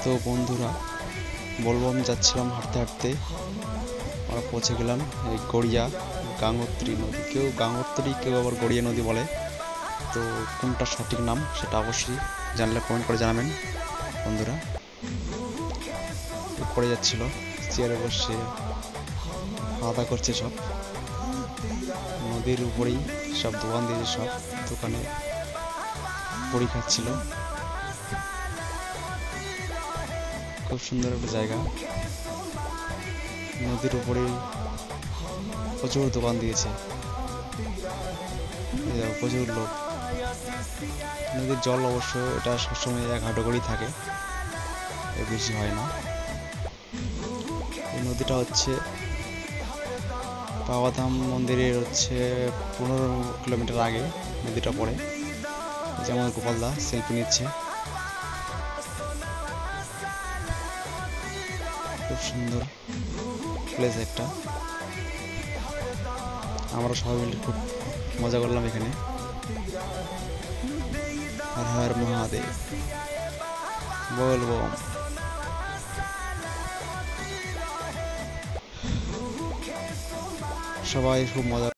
তো বন্ধুরা, বলবো আমি যাচ্ছিলাম হাঁটতে হাঁটতে, আমরা পৌঁছে গেলাম এই গড়িয়া গাঙ্গোত্রী নদী। কেউ গাঙ্গোত্রী, কেউ আবার গড়িয়া নদী বলে। তো কোনটা সঠিক নাম সেটা অবশ্যই জানলে কমেন্ট করে জানাবেন বন্ধুরা। পড়ে যাচ্ছিল, চেয়ারে বসে খাওয়া দাওয়া করছে সব, নদীর উপরেই সব দোকান দিয়েছে, সব দোকানে পড়ি খাচ্ছিল। খুব সুন্দর একটা জায়গা, নদীর উপরেই প্রচুর দোকান দিয়েছে, প্রচুর লোক। নদীর জল অবশ্য এটা সবসময় 1 হাঁটু করেই থাকে, এর বেশি হয় না। এই নদীটা হচ্ছে বাবাধাম মন্দিরের 15 কিলোমিটার আগে নদীটা পড়ে। যেমন গোপালদা সেলফি নিচ্ছে, খুব সুন্দর প্লেস একটা। আমরা সবাই মিলে খুব মজা করলাম এখানে। হর হর মহাদেব বলবো। সবাই খুব মজা